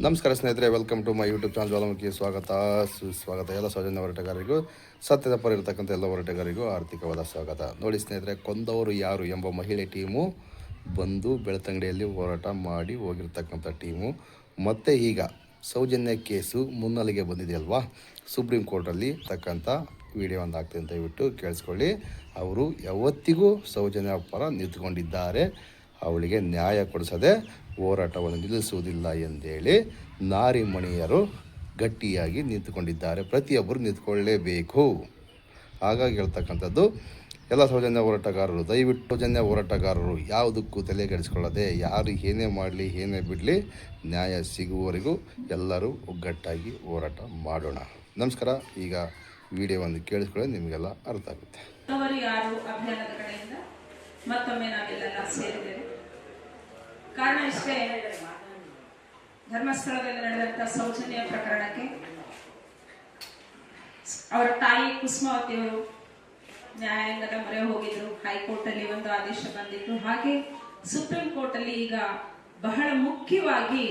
ನಮಸ್ಕಾರ ಸ್ನೇಹಿತರೆ, welcome to my YouTube channel Jwalamukhi. ಸುಸ್ವಾಗತ. ಎಲ್ಲ ಸೌಜನ್ಯ ಹೋರಾಟಗಾರರಿಗೂ, ಸತ್ಯದ ಪರ ಇರತಕ್ಕಂಥ ಎಲ್ಲ ಹೋರಾಟಗಾರರಿಗೂ ಆರ್ಥಿಕವಾದ ಸ್ವಾಗತ. ನೋಡಿ ಸ್ನೇಹಿತರೆ, ಕೊಂದವರು ಯಾರು ಎಂಬ ಮಹಿಳೆ ಟೀಮು ಬಂದು ಬೆಳ್ತಂಗಡಿಯಲ್ಲಿ ಹೋರಾಟ ಮಾಡಿ ಹೋಗಿರ್ತಕ್ಕಂಥ ಟೀಮು ಮತ್ತು ಈಗ ಸೌಜನ್ಯ ಕೇಸು ಮುನ್ನೆಲೆಗೆ ಬಂದಿದೆಯಲ್ವಾ, ಸುಪ್ರೀಂ ಕೋರ್ಟಲ್ಲಿ ತಕ್ಕಂಥ ವಿಡಿಯೋ ಒಂದು ಹಾಕ್ತೀನಿ ಅಂತ ದಯವಿಟ್ಟು ಕೇಳಿಸ್ಕೊಳ್ಳಿ. ಅವರು ಯಾವತ್ತಿಗೂ ಸೌಜನ್ಯ ಪರ ನಿಂತ್ಕೊಂಡಿದ್ದಾರೆ. ಅವಳಿಗೆ ನ್ಯಾಯ ಕೊಡಿಸದೆ ಹೋರಾಟವನ್ನು ನಿಲ್ಲಿಸುವುದಿಲ್ಲ ಎಂದೇಳಿ ನಾರಿಮಣಿಯರು ಗಟ್ಟಿಯಾಗಿ ನಿಂತುಕೊಂಡಿದ್ದಾರೆ. ಪ್ರತಿಯೊಬ್ಬರು ನಿಂತ್ಕೊಳ್ಳೇಬೇಕು. ಹಾಗಾಗಿ ಹೇಳ್ತಕ್ಕಂಥದ್ದು, ಎಲ್ಲ ಸೌಜನ್ಯ ಹೋರಾಟಗಾರರು ದಯವಿಟ್ಟು ಸೌಜನ್ಯ ಹೋರಾಟಗಾರರು ಯಾವುದಕ್ಕೂ ತಲೆಗೆಡಿಸ್ಕೊಳ್ಳದೆ, ಯಾರು ಏನೇ ಮಾಡಲಿ ಏನೇ ಬಿಡಲಿ, ನ್ಯಾಯ ಸಿಗುವವರೆಗೂ ಎಲ್ಲರೂ ಒಗ್ಗಟ್ಟಾಗಿ ಹೋರಾಟ ಮಾಡೋಣ. ನಮಸ್ಕಾರ. ಈಗ ವಿಡಿಯೋವನ್ನು ಕೇಳಿಸ್ಕೊಳ್ಳಿ, ನಿಮಗೆಲ್ಲ ಅರ್ಥ ಆಗುತ್ತೆ. ಯಾರು ಅಭಿಯಾನದ ಕಡೆಯಿಂದ ಮತ್ತೊಮ್ಮೆ ನಾವೆಲ್ಲ ಸೇರಿದ್ದೇವೆ. ಕಾರಣ ಇಷ್ಟೇ, ಧರ್ಮಸ್ಥಳದಲ್ಲಿ ನಡೆದಂತ ಸೌಜನ್ಯ ಪ್ರಕರಣಕ್ಕೆ ಅವರ ತಾಯಿ ಕುಸುಮಾವತಿಯವರು ನ್ಯಾಯಾಂಗದ ಮೊರೆ ಹೋಗಿದ್ರು. ಹೈಕೋರ್ಟ್ ಅಲ್ಲಿ ಒಂದು ಆದೇಶ ಬಂದಿತ್ತು. ಹಾಗೆ ಸುಪ್ರೀಂ ಕೋರ್ಟ್ ಅಲ್ಲಿ ಈಗ ಬಹಳ ಮುಖ್ಯವಾಗಿ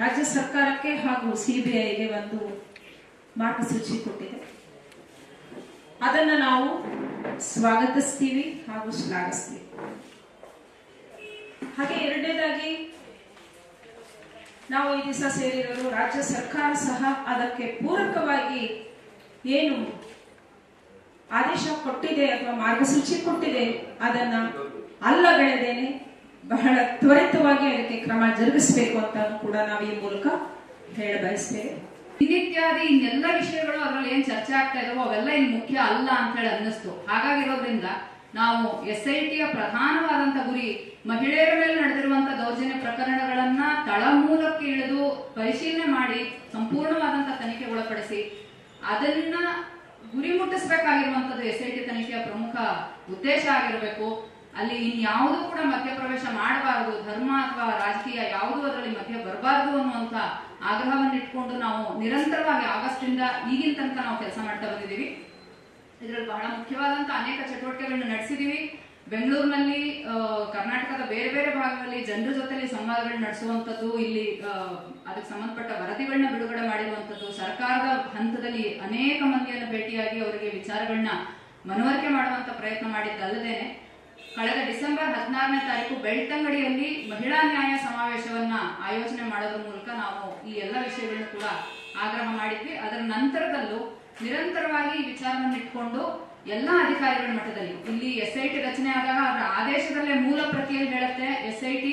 ರಾಜ್ಯ ಸರ್ಕಾರಕ್ಕೆ ಹಾಗೂ ಸಿಬಿಐಗೆ ಒಂದು ಮಾರ್ಗಸೂಚಿ ಕೊಟ್ಟಿದೆ. ಅದನ್ನ ನಾವು ಸ್ವಾಗತಿಸ್ತೀವಿ ಹಾಗೂ ಶ್ಲಾಘಿಸ್ತೀವಿ. ಹಾಗೆ ಎರಡನೇದಾಗಿ, ನಾವು ಈ ದಿವಸ ಸೇರಿರೋರು ರಾಜ್ಯ ಸರ್ಕಾರ ಸಹ ಅದಕ್ಕೆ ಪೂರಕವಾಗಿ ಏನು ಆದೇಶ ಕೊಟ್ಟಿದೆ ಅಥವಾ ಮಾರ್ಗಸೂಚಿ ಕೊಟ್ಟಿದೆ ಅದನ್ನ ಅಲ್ಲಗಳೆದೇನೆ ಬಹಳ ತ್ವರಿತವಾಗಿ ಅದಕ್ಕೆ ಕ್ರಮ ಜರುಗಿಸಬೇಕು ಅಂತ ಕೂಡ ನಾವು ಈ ಮೂಲಕ ಹೇಳ ಬಯಸ್ತೇವೆ. ಇತ್ಯಾದಿ ಇನ್ನೆಲ್ಲ ವಿಷಯಗಳು ಅದರಲ್ಲಿ ಏನ್ ಚರ್ಚೆ ಆಗ್ತಾ ಇದಾವೋ ಅವೆಲ್ಲ ಇನ್ ಮುಖ್ಯ ಅಲ್ಲ ಅಂತ ಹೇಳಿ ಅನ್ನಿಸ್ತು. ಹಾಗಾಗಿರೋದ್ರಿಂದ ನಾವು SITಯ ಪ್ರಧಾನವಾದಂತ ಗುರಿ ಮಹಿಳೆಯರ ಮೇಲೆ ನಡೆದಿರುವಂತ ದೌರ್ಜನ್ಯ ಪ್ರಕರಣಗಳನ್ನ ತಳಮೂಲಕ್ಕೆ ಇಳಿದು ಪರಿಶೀಲನೆ ಮಾಡಿ ಸಂಪೂರ್ಣವಾದಂತ ತನಿಖೆ ಒಳಪಡಿಸಿ ಅದನ್ನ ಗುರಿ ಮುಟ್ಟಿಸಬೇಕಾಗಿರುವಂತದ್ದು SIT ತನಿಖೆಯ ಪ್ರಮುಖ ಉದ್ದೇಶ ಆಗಿರಬೇಕು. ಅಲ್ಲಿ ಇನ್ಯಾವುದೂ ಕೂಡ ಮಧ್ಯಪ್ರವೇಶ ಮಾಡಬಾರದು, ಧರ್ಮ ಅಥವಾ ರಾಜಕೀಯ ಯಾವುದೂ ಅದರಲ್ಲಿ ಮಧ್ಯ ಬರಬಾರದು ಅನ್ನುವಂತ ಆಗ್ರಹವನ್ನು ಇಟ್ಕೊಂಡು ನಾವು ನಿರಂತರವಾಗಿ ಆಗಸ್ಟ್ ಇಂದ ಈಗಿನ ತನಕ ನಾವು ಕೆಲಸ ಮಾಡ್ತಾ ಬಂದಿದ್ದೀವಿ. ಇದರಲ್ಲಿ ಬಹಳ ಮುಖ್ಯವಾದಂತ ಅನೇಕ ಚಟುವಟಿಕೆಗಳನ್ನ ನಡೆಸಿದೀವಿ. ಬೆಂಗಳೂರಿನಲ್ಲಿ, ಕರ್ನಾಟಕದ ಬೇರೆ ಬೇರೆ ಭಾಗಗಳಲ್ಲಿ ಜನರ ಜೊತೆಲಿ ಸಂವಾದಗಳನ್ನ ನಡೆಸುವಂತದ್ದು, ಇಲ್ಲಿ ಅದಕ್ಕೆ ಸಂಬಂಧಪಟ್ಟ ವರದಿಗಳನ್ನ ಬಿಡುಗಡೆ ಮಾಡಿರುವಂತದ್ದು, ಸರ್ಕಾರದ ಹಂತದಲ್ಲಿ ಅನೇಕ ಮಂದಿಯನ್ನು ಭೇಟಿಯಾಗಿ ಅವರಿಗೆ ವಿಚಾರಗಳನ್ನ ಮನವರಿಕೆ ಮಾಡುವಂತ ಪ್ರಯತ್ನ ಮಾಡಿದ್ದಲ್ಲದೇನೆ ಕಳೆದ ಡಿಸೆಂಬರ್ 16ನೇ ತಾರೀಕು ಬೆಳ್ತಂಗಡಿಯಲ್ಲಿ ಮಹಿಳಾ ನ್ಯಾಯ ಸಮಾವೇಶವನ್ನ ಆಯೋಜನೆ ಮಾಡೋದ್ರ ಮೂಲಕ ನಾವು ಈ ಎಲ್ಲ ವಿಷಯಗಳನ್ನು ಕೂಡ ಆಗ್ರಹ ಮಾಡಿದ್ವಿ. ಅದರ ನಂತರದಲ್ಲೂ ನಿರಂತರವಾಗಿ ವಿಚಾರವನ್ನು ಇಟ್ಕೊಂಡು ಎಲ್ಲಾ ಅಧಿಕಾರಿಗಳ ಮಟ್ಟದಲ್ಲಿ, ಇಲ್ಲಿ SIT ರಚನೆ ಆದಾಗ ಅದರ ಆದೇಶದಲ್ಲೇ ಮೂಲ ಪ್ರತಿಯಲ್ಲಿ ಹೇಳುತ್ತೆ, SIT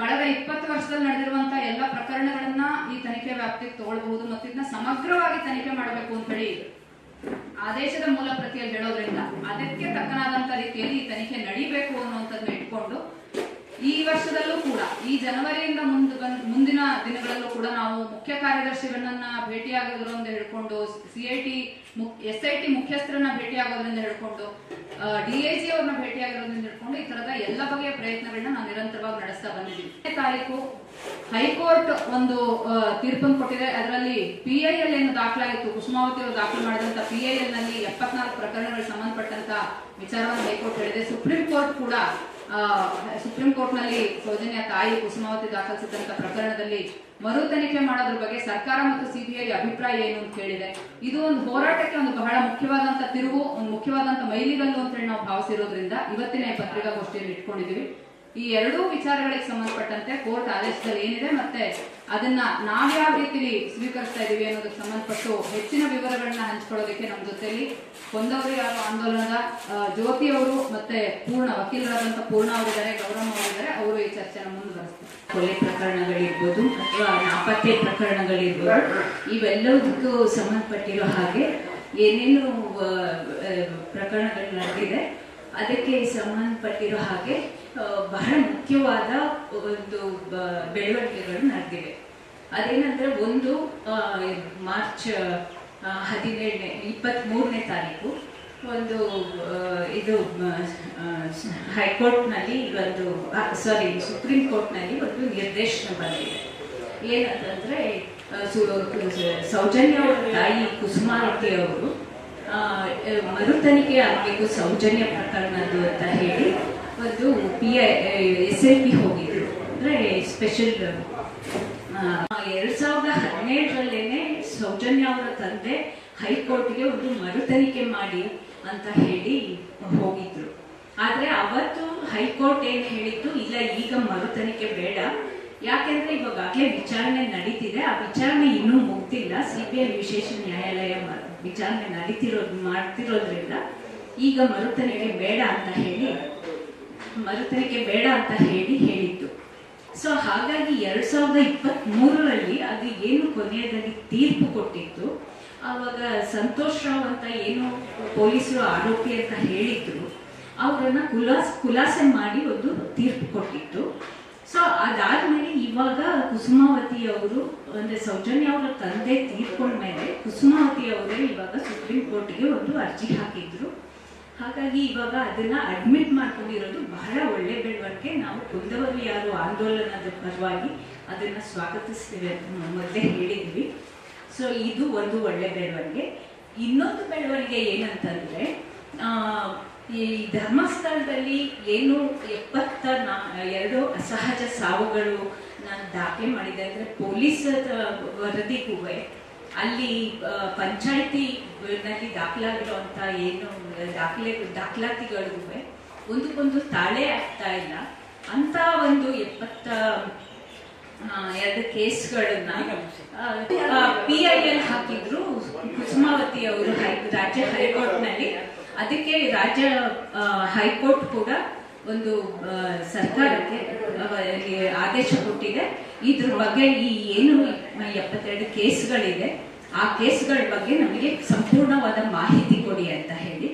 ಕಳೆದ 20 ವರ್ಷದಲ್ಲಿ ನಡೆದಿರುವಂತ ಎಲ್ಲ ಪ್ರಕರಣಗಳನ್ನ ಈ ತನಿಖೆ ವ್ಯಾಪ್ತಿಗೆ ತಗೊಳ್ಬಹುದು ಮತ್ತು ಇದನ್ನ ಸಮಗ್ರವಾಗಿ ತನಿಖೆ ಮಾಡಬೇಕು ಅಂತ ಹೇಳಿ ಆದೇಶದ ಮೂಲ ಪ್ರತಿಯಲ್ಲಿ ಹೇಳೋದ್ರಿಂದ ಅದಕ್ಕೆ ತಕ್ಕನಾದಂತ ರೀತಿಯಲ್ಲಿ ಈ ತನಿಖೆ ನಡೀಬೇಕು ಅನ್ನುವಂಥದ್ದನ್ನ ಇಟ್ಕೊಂಡು ಈ ವರ್ಷದಲ್ಲೂ ಕೂಡ, ಈ ಜನವರಿಯಿಂದ ಮುಂದಿನ ದಿನಗಳಲ್ಲೂ ಕೂಡ ನಾವು ಮುಖ್ಯ ಕಾರ್ಯದರ್ಶಿಗಳನ್ನ ಭೇಟಿಯಾಗೋದ್ರಿಂದ ಹೇಳ್ಕೊಂಡು, SIT ಮುಖ್ಯಸ್ಥರನ್ನ ಭೇಟಿಯಾಗೋದ್ರಿಂದ ಹೇಳ್ಕೊಂಡು, DIG ಅವ್ರನ್ನ ಭೇಟಿಯಾಗಿರೋದ್ರಿಂದ ಹೇಳ್ಕೊಂಡು ಈ ತರದ ಎಲ್ಲ ಬಗೆಯ ಪ್ರಯತ್ನಗಳನ್ನ ನಾವು ನಿರಂತರವಾಗಿ ನಡೆಸ್ತಾ ಬಂದಿದ್ದೀವಿ. ತಾರೀಕು ಹೈಕೋರ್ಟ್ ಒಂದು ತೀರ್ಪನ್ನು ಕೊಟ್ಟಿದೆ. ಅದರಲ್ಲಿ PIL ಏನು ದಾಖಲಾಗಿತ್ತು, ಕುಸುಮಾವತಿ ಅವರು ದಾಖಲು ಮಾಡಿದಂತ PIL ನಲ್ಲಿ 74 ಪ್ರಕರಣಗಳಿಗೆ ಸಂಬಂಧಪಟ್ಟಂತ ವಿಚಾರವನ್ನು ಹೈಕೋರ್ಟ್ ಹೇಳಿದೆ. ಸುಪ್ರೀಂ ಕೋರ್ಟ್ ನಲ್ಲಿ ಸೌಜನ್ಯ ತಾಯಿ ಕುಸುಮಾವತಿ ದಾಖಲಿಸಿದಂತ ಪ್ರಕರಣದಲ್ಲಿ ಮರು ತನಿಖೆ ಮಾಡೋದ್ರ ಬಗ್ಗೆ ಸರ್ಕಾರ ಮತ್ತು CBI ಅಭಿಪ್ರಾಯ ಏನು ಅಂತ ಕೇಳಿದೆ. ಇದು ಒಂದು ಹೋರಾಟಕ್ಕೆ ಒಂದು ಬಹಳ ಮುಖ್ಯವಾದಂತ ತಿರುವು, ಒಂದು ಮುಖ್ಯವಾದಂತ ಮೈಲಿಗಲ್ಲು ಅಂತ ಹೇಳಿ ನಾವು ಭಾವಿಸಿರೋದ್ರಿಂದ ಇವತ್ತಿನ ಪತ್ರಿಕಾಗೋಷ್ಠಿಯಲ್ಲಿ ಇಟ್ಕೊಂಡಿದೀವಿ. ಈ ಎರಡೂ ವಿಚಾರಗಳಿಗೆ ಸಂಬಂಧಪಟ್ಟಂತೆ ಕೋರ್ಟ್ ಆದೇಶದಲ್ಲಿ ಏನಿದೆ ಮತ್ತೆ ಅದನ್ನ ನಾವ್ಯಾವ ರೀತಿಯಲ್ಲಿ ಸ್ವೀಕರಿಸ್ತಾ ಇದೀವಿ ಅನ್ನೋದಕ್ಕೆ ಸಂಬಂಧಪಟ್ಟು ಹೆಚ್ಚಿನ ವಿವರಗಳನ್ನ ಹಂಚ್ಕೊಳ್ಳೋದಕ್ಕೆ ನಮ್ಮ ಜೊತೆಲಿ ಕೊಂದವರು ಯಾರು ಆಂದೋಲನದ ಜ್ಯೋತಿ ಅವರು ಮತ್ತೆ ವಕೀಲರಾದಂತ ಪೂರ್ಣ ಅವರಿದ್ದಾರೆ, ಗೌರಮ್ಮ ಅವರಿದ್ದಾರೆ. ಅವರು ಈ ಚರ್ಚೆನ ಮುಂದುವರೆಸ್ತಾರೆ. ಕೊಲೆ ಪ್ರಕರಣಗಳಿರ್ಬೋದು ಅಥವಾ ನಾಪತ್ತೆ ಪ್ರಕರಣಗಳಿರ್ಬೋದು, ಇವೆಲ್ಲದಕ್ಕೂ ಸಂಬಂಧಪಟ್ಟಿರೋ ಹಾಗೆ ಏನೇನು ಪ್ರಕರಣಗಳು ನಡೆದಿದೆ ಅದಕ್ಕೆ ಸಂಬಂಧಪಟ್ಟಿರೋ ಹಾಗೆ ಬಹಳ ಮುಖ್ಯವಾದ ಒಂದು ಬೆಳವಣಿಗೆಗಳು ನಡೆದಿವೆ. ಅದೇನಂದ್ರೆ, ಒಂದು ಮಾರ್ಚ್ 23ನೇ ತಾರೀಕು ಒಂದು ಇದು ಹೈಕೋರ್ಟ್ನಲ್ಲಿ ಸುಪ್ರೀಂ ಕೋರ್ಟ್ನಲ್ಲಿ ಒಂದು ನಿರ್ದೇಶನ ಬಂದಿದೆ. ಏನಂತಂದ್ರೆ, ಸೌಜನ್ಯ ಅವರ ತಾಯಿ ಕುಸುಮಾವತಿ ಅವರು ಮರು ತನಿಖೆ ಆಗಬೇಕು ಸೌಜನ್ಯ ಪ್ರಕರಣದ್ದು ಅಂತ ಹೇಳಿ ಒಂದು SIT ಹೋಗಿದ್ರು. ಅಂದ್ರೆ ಸ್ಪೆಷಲ್ 2017ರಲ್ಲೇನೆ ಸೌಜನ್ಯ ಅವರ ತಂದೆ ಹೈಕೋರ್ಟ್ಗೆ ಒಂದು ಮರುತನಿಖೆ ಮಾಡಿ ಅಂತ ಹೇಳಿ ಹೋಗಿದ್ರು. ಆದ್ರೆ ಅವತ್ತು ಹೈಕೋರ್ಟ್ ಏನ್ ಹೇಳಿತ್ತು, ಇಲ್ಲ ಈಗ ಮರುತನಿಖೆ ಬೇಡ, ಯಾಕೆಂದ್ರೆ ಇವಾಗಲೇ ವಿಚಾರಣೆ ನಡೀತಿದೆ, ಆ ವಿಚಾರಣೆ ಇನ್ನೂ ಮುಗ್ದಿಲ್ಲ, CBI ವಿಶೇಷ ನ್ಯಾಯಾಲಯ ವಿಚಾರಣೆ ಮಾಡ್ತಿರೋದ್ರಿಂದ ಈಗ ಮರುತನಿಖೆ ಬೇಡ ಅಂತ ಹೇಳಿ ಹೇಳಿತ್ತು. ಸೊ ಹಾಗಾಗಿ 2023ರಲ್ಲಿ ಅದು ಏನು ಕೊನೆಯದಾಗಿ ತೀರ್ಪು ಕೊಟ್ಟಿತ್ತು, ಆವಾಗ ಸಂತೋಷ್ ರಾವ್ ಅಂತ ಏನು ಪೊಲೀಸರು ಆರೋಪಿ ಅಂತ ಹೇಳಿದ್ರು, ಅವರನ್ನ ಖುಲಾಸೆ ಮಾಡಿ ಒಂದು ತೀರ್ಪು ಕೊಟ್ಟಿತ್ತು. ಸೊ ಅದಾದ್ಮೇಲೆ ಇವಾಗ ಕುಸುಮಾವತಿ ಅವರು ಅಂದ್ರೆ ಸೌಜನ್ಯ ಅವರ ತಂದೆ ತೀರ್ಕೊಂಡ್ಮೇಲೆ ಕುಸುಮಾವತಿ ಅವರೇ ಇವಾಗ ಸುಪ್ರೀಂ ಕೋರ್ಟ್ಗೆ ಒಂದು ಅರ್ಜಿ ಹಾಕಿದ್ರು. ಹಾಗಾಗಿ ಇವಾಗ ಅದನ್ನ ಅಡ್ಮಿಟ್ ಮಾಡ್ಕೊಂಡಿರೋದು ಬಹಳ ಒಳ್ಳೆ ಬೆಳವಣಿಗೆ. ನಾವು ಕೊಂದವರು ಯಾರು ಆಂದೋಲನದ ಪರವಾಗಿ ಅದನ್ನ ಸ್ವಾಗತಿಸ್ತೇವೆ ಅಂತ ಮೊದಲೇ ಹೇಳಿದ್ವಿ. ಸೊ ಇದು ಒಂದು ಒಳ್ಳೆ ಬೆಳವಣಿಗೆ. ಇನ್ನೊಂದು ಬೆಳವಣಿಗೆ ಏನಂತಂದ್ರೆ, ಈ ಧರ್ಮಸ್ಥಳದಲ್ಲಿ ಏನು 72 ಅಸಹಜ ಸಾವುಗಳು ನಾನು ದಾಖಲೆ ಮಾಡಿದೆ ಅಂದ್ರೆ ಪೊಲೀಸ್ ವರದಿಗೂ ಅಲ್ಲಿ ಪಂಚಾಯಿತಿನಲ್ಲಿ ದಾಖಲಾಗಿರುವಂತ ಏನು ದಾಖಲಾತಿಗಳಿಗೂ ಒಂದಕ್ಕೊಂದು ತಾಳೆ ಆಗ್ತಾ ಇಲ್ಲ ಅಂತ ಒಂದು 72 ಕೇಸ್ಗಳನ್ನ PIL ಹಾಕಿದ್ರು ಕುಸುಮಾವತಿ ಅವರು ರಾಜ್ಯ ಹೈಕೋರ್ಟ್ ನಲ್ಲಿ. ಅದಕ್ಕೆ ರಾಜ್ಯ ಹೈಕೋರ್ಟ್ ಕೂಡ ಒಂದು ಸರ್ಕಾರಕ್ಕೆ ಆದೇಶ ಕೊಟ್ಟಿದೆ, ಇದ್ರ ಬಗ್ಗೆ ಈ ಏನು 72 ಕೇಸ್ಗಳಿದೆ ಆ ಕೇಸ್ಗಳ ಬಗ್ಗೆ ನಮಗೆ ಸಂಪೂರ್ಣವಾದ ಮಾಹಿತಿ ಕೊಡಿ ಅಂತ ಹೇಳಿ.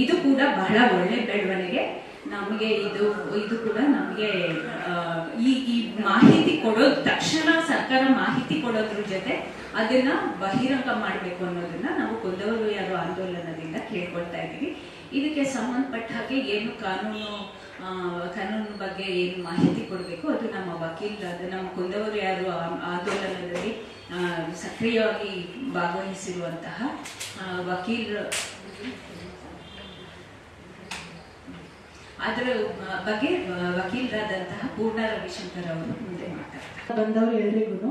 ಇದು ಕೂಡ ಬಹಳ ಒಳ್ಳೆ ಬೆಳವಣಿಗೆ. ನಮಗೆ ಇದು ಕೂಡ ನಮಗೆ ಈ ಮಾಹಿತಿ ಕೊಡೋದು, ತಕ್ಷಣ ಸರ್ಕಾರ ಮಾಹಿತಿ ಕೊಡೋದ್ರ ಜೊತೆ ಅದನ್ನ ಬಹಿರಂಗ ಮಾಡಬೇಕು ಅನ್ನೋದನ್ನ ನಾವು ಕೊಂದವರು ಯಾರು ಆಂದೋಲನದಿಂದ ಕೇಳ್ಕೊಳ್ತಾ ಇದ್ದೀವಿ. ಇದಕ್ಕೆ ಸಂಬಂಧಪಟ್ಟ ಹಾಗೆ ಏನು ಕಾನೂನು ಬಗ್ಗೆ ಏನು ಮಾಹಿತಿ ಕೊಡಬೇಕು ಅದು ನಮ್ಮ ನಮ್ಮ ಕೊಂದವರು ಯಾರು ಆಂದೋಲನದಲ್ಲಿ ಸಕ್ರಿಯವಾಗಿ ಭಾಗವಹಿಸಿರುವಂತಹ ಅದರ ಬಗ್ಗೆ ವಕೀಲರಾದಂತಹ ಪೂರ್ಣ ರವಿಶಂಕರ್ ಅವರು ಮುಂದೆ ಮಾತಾಡ್ತಾರೆ. ಬಂದವರು ಎಲ್ರಿಗೂ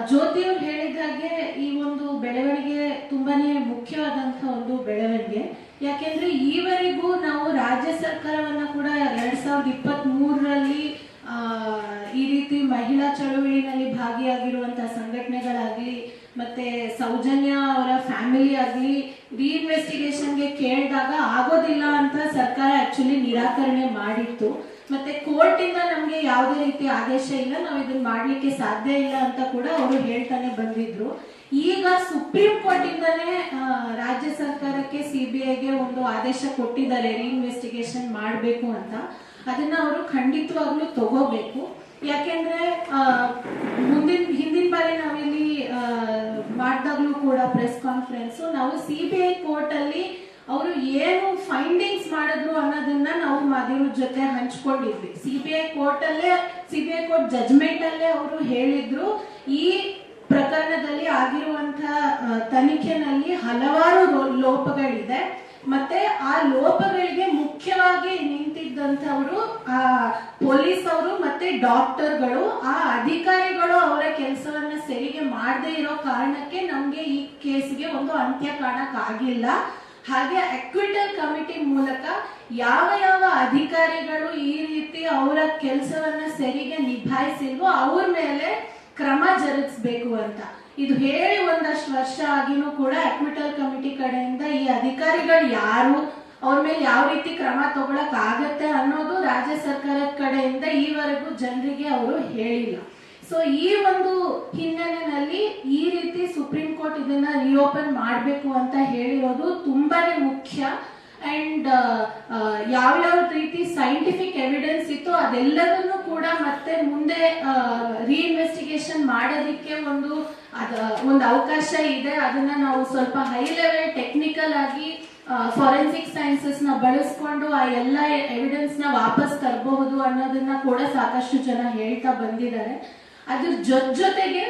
ಜ್ಯೋತಿ ಅವರು ಹೇಳಿದ ಹಾಗೆ ಈ ಒಂದು ಬೆಳವಣಿಗೆ ತುಂಬಾನೇ ಮುಖ್ಯವಾದಂತಹ ಒಂದು ಬೆಳವಣಿಗೆ. ಯಾಕೆಂದ್ರೆ ಈವರೆಗೂ ನಾವು ರಾಜ್ಯ ಸರ್ಕಾರವನ್ನ ಕೂಡ 2023ರಲ್ಲಿ ಈ ರೀತಿ ಮಹಿಳಾ ಚಳುವಳಿನಲ್ಲಿ ಭಾಗಿಯಾಗಿರುವಂತಹ ಸಂಘಟನೆಗಳಾಗ್ಲಿ ಮತ್ತೆ ಸೌಜನ್ಯ ಅವರ ಫ್ಯಾಮಿಲಿ ಆಗ್ಲಿ ರೀಇನ್ವೆಸ್ಟಿಗೇಷನ್ಗೆ ಕೇಳಿದಾಗ ಆಗೋದಿಲ್ಲ ಅಂತ ಸರ್ಕಾರ ಆಕ್ಚುಲಿ ನಿರಾಕರಣೆ ಮಾಡಿತ್ತು. ಮತ್ತೆ ಕೋರ್ಟ್ ಇಂದ ನಮ್ಗೆ ಯಾವುದೇ ರೀತಿ ಆದೇಶ ಇಲ್ಲ, ನಾವು ಇದನ್ನ ಮಾಡ್ಲಿಕ್ಕೆ ಸಾಧ್ಯ ಇಲ್ಲ ಅಂತ ಕೂಡ ಅವರು ಹೇಳ್ತಾನೆ ಬಂದಿದ್ರು. ಈಗ ಸುಪ್ರೀಂ ಕೋರ್ಟ್ ಇಂದಾನೆ ರಾಜ್ಯ ಸರ್ಕಾರಕ್ಕೆ CBIಗೆ ಒಂದು ಆದೇಶ ಕೊಟ್ಟಿದ್ದಾರೆ ರೀಇನ್ವೆಸ್ಟಿಗೇಷನ್ ಮಾಡಬೇಕು ಅಂತ. ಅದನ್ನ ಅವರು ಖಂಡಿತವಾಗ್ಲೂ ತಗೋಬೇಕು. ಯಾಕೆಂದ್ರೆ ಹಿಂದಿನ ಬಾರಿ ನಾವಿಲ್ಲಿ ಮಾಡಿದಾಗ್ಲೂ ಕೂಡ ಪ್ರೆಸ್ ಕಾನ್ಫರೆನ್ಸ್ ನಾವು CBI ಕೋರ್ಟ್ ಅಲ್ಲಿ ಅವರು ಏನು ಫೈಂಡಿಂಗ್ಸ್ ಮಾಡಿದ್ರು ಅನ್ನೋದನ್ನ ನಾವು ಮಾಧ್ಯಮದ ಜೊತೆ ಹಂಚ್ಕೊಂಡಿದ್ವಿ. CBI ಕೋರ್ಟ್ ಜಜ್ಮೆಂಟ್ ಅಲ್ಲೇ ಅವರು ಹೇಳಿದ್ರು, ಈ ಪ್ರಕರಣದಲ್ಲಿ ಆಗಿರುವಂತಹ ತನಿಖೆನಲ್ಲಿ ಹಲವಾರು ಲೋಪಗಳಿದೆ, ಮತ್ತೆ ಆ ಲೋಪಗಳಿಗೆ ಮುಖ್ಯವಾಗಿ ನಿಂತಿದ್ದಂಥವರು ಪೊಲೀಸ್ ಅವರು ಮತ್ತೆ ಡಾಕ್ಟರ್ಗಳು, ಆ ಅಧಿಕಾರಿಗಳು ಅವರ ಕೆಲಸವನ್ನ ಸರಿಗೆ ಮಾಡದೇ ಇರೋ ಕಾರಣಕ್ಕೆ ನಮ್ಗೆ ಈ ಕೇಸ್ಗೆ ಒಂದು ಅಂತ್ಯ ಕಾಣಕ್ ಆಗಿಲ್ಲ. ಹಾಗೆ ಅಕ್ವಿಟಲ್ ಕಮಿಟಿ ಮೂಲಕ ಯಾವ ಅಧಿಕಾರಿಗಳು ಈ ರೀತಿ ಅವರ ಕೆಲಸವನ್ನ ಸರಿಗೆ ನಿಭಾಯಿಸಿಲ್ವೋ ಅವ್ರ ಮೇಲೆ ಕ್ರಮ ಜರುಗಿಸಬೇಕು ಅಂತ ಇದು ಹೇಳಿ ಒಂದಷ್ಟು ವರ್ಷ ಆಗಿನೂ ಕೂಡ ಅಕ್ವಿಟಲ್ ಕಮಿಟಿ ಕಡೆಯಿಂದ ಈ ಅಧಿಕಾರಿಗಳು ಯಾರು, ಅವ್ರ ಮೇಲೆ ಯಾವ ರೀತಿ ಕ್ರಮ ತಗೊಳಕ್ ಆಗತ್ತೆ ಅನ್ನೋದು ರಾಜ್ಯ ಸರ್ಕಾರದ ಕಡೆಯಿಂದ ಈವರೆಗೂ ಜನರಿಗೆ ಅವರು ಹೇಳಿಲ್ಲ. ಸೊ ಈ ಒಂದು ಹಿನ್ನೆಲೆಯಲ್ಲಿ ಈ ರೀತಿ ಸುಪ್ರೀಂ ಕೋರ್ಟ್ ಇದನ್ನ ರಿಓಪನ್ ಮಾಡಬೇಕು ಅಂತ ಹೇಳಿರೋದು ತುಂಬಾನೇ ಮುಖ್ಯ. ಅಂಡ್ ಯಾವ್ಯಾವ ರೀತಿ ಸೈಂಟಿಫಿಕ್ ಎವಿಡೆನ್ಸ್ ಇತ್ತು ಅದೆಲ್ಲದನ್ನು ಕೂಡ ಮತ್ತೆ ಮುಂದೆ ರೀಇನ್ವೆಸ್ಟಿಗೇಷನ್ ಮಾಡೋದಿಕ್ಕೆ ಒಂದು ಅವಕಾಶ ಇದೆ. ಅದನ್ನ ನಾವು ಸ್ವಲ್ಪ ಹೈ ಲೆವೆಲ್ ಟೆಕ್ನಿಕಲ್ ಆಗಿ ಫಾರೆನ್ಸಿಕ್ ಸೈನ್ಸಸ್ ನ ಬಳಸ್ಕೊಂಡು ಆ ಎಲ್ಲ ಎವಿಡೆನ್ಸ್ ನ ವಾಪಸ್ ತರಬಹುದು ಅನ್ನೋದನ್ನ ಕೂಡ ಸಾಕಷ್ಟು ಜನ ಹೇಳ್ತಾ ಬಂದಿದ್ದಾರೆ. ಅದ್ರ ಜೊತೆಗೆ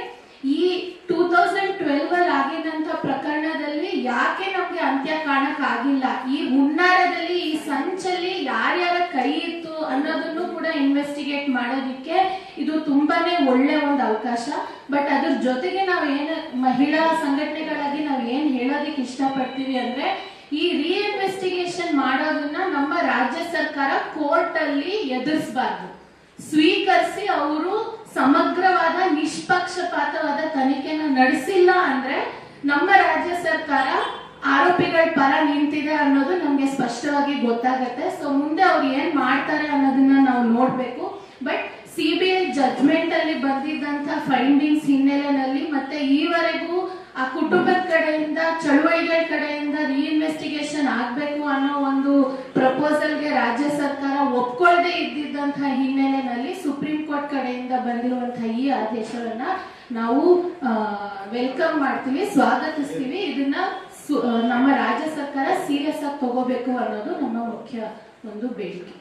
ಈ 2012 ಅಲ್ಲಿ ಆಗಿದಂತ ಪ್ರಕರಣದಲ್ಲಿ ಯಾಕೆ ನಮ್ಗೆ ಅಂತ್ಯ ಕಾಣಕ್ ಆಗಿಲ್ಲ, ಈ ಹುನ್ನಾರದಲ್ಲಿ ಈ ಸಂಚಲ್ಲಿ ಯಾರ್ಯಾರ ಕೈ ಇತ್ತು ಅನ್ನೋದನ್ನು ಕೂಡ ಇನ್ವೆಸ್ಟಿಗೇಟ್ ಮಾಡೋದಿಕ್ಕೆ ಇದು ತುಂಬಾನೇ ಒಳ್ಳೆ ಒಂದು ಅವಕಾಶ. ಬಟ್ ಅದ್ರ ಜೊತೆಗೆ ನಾವು ಏನು ಮಹಿಳಾ ಸಂಘಟನೆಗಳಾಗಿ ನಾವು ಏನ್ ಹೇಳೋದಿಕ್ಕೆ ಇಷ್ಟಪಡ್ತೀವಿ ಅಂದ್ರೆ, ಈ ರೀಇನ್ವೆಸ್ಟಿಗೇಷನ್ ಮಾಡೋದನ್ನ ನಮ್ಮ ರಾಜ್ಯ ಸರ್ಕಾರ ಕೋರ್ಟ್ ಅಲ್ಲಿ ಎದುರಿಸಬಾರ್ದು, ಸ್ವೀಕರಿಸಿ ಅವರು ಸಮಗ್ರವಾದ ನಿಷ್ಪಕ್ಷಪಾತವಾದ ತನಿಖೆನ ನಡೆಸಿಲ್ಲ ಅಂದ್ರೆ ನಮ್ಮ ರಾಜ್ಯ ಸರ್ಕಾರ ಆರೋಪಿಗಳ ಪರ ನಿಂತಿದೆ ಅನ್ನೋದು ನಮ್ಗೆ ಸ್ಪಷ್ಟವಾಗಿ ಗೊತ್ತಾಗತ್ತೆ. ಸೊ ಮುಂದೆ ಅವ್ರು ಏನ್ ಮಾಡ್ತಾರೆ ಅನ್ನೋದನ್ನ ನಾವು ನೋಡ್ಬೇಕು. ಬಟ್ ಸಿಬಿಐ ಜಡ್ಜ್ಮೆಂಟ್ ಅಲ್ಲಿ ಬಂದಿದ್ದಂತ ಫೈಂಡಿಂಗ್ಸ್ ಹಿನ್ನೆಲೆಯಲ್ಲಿ ಮತ್ತೆ ಈವರೆಗೂ ಆ ಕುಟುಂಬದ ಕಡೆಯಿಂದ, ಚಳುವಳಿಗಳ ಕಡೆಯಿಂದ ರೀಇನ್ವೆಸ್ಟಿಗೇಷನ್ ಆಗ್ಬೇಕು ಅನ್ನೋ ಒಂದು ಪ್ರಪೋಸಲ್ಗೆ ರಾಜ್ಯ ಸರ್ಕಾರ ಒಪ್ಕೊಳ್ಳದೆ ಇದ್ದಿದ್ದಂತಹ ಹಿನ್ನೆಲೆಯಲ್ಲಿ ಸುಪ್ರೀಂ ಕೋರ್ಟ್ ಕಡೆಯಿಂದ ಬಂದಿರುವಂತಹ ಈ ಆದೇಶವನ್ನ ನಾವು ವೆಲ್ಕಮ್ ಮಾಡ್ತೀವಿ, ಸ್ವಾಗತಿಸ್ತೀವಿ. ಇದನ್ನ ನಮ್ಮ ರಾಜ್ಯ ಸರ್ಕಾರ ಸೀರಿಯಸ್ ಆಗಿ ತಗೋಬೇಕು ಅನ್ನೋದು ನಮ್ಮ ಮುಖ್ಯ ಒಂದು ಬೇಡಿಕೆ.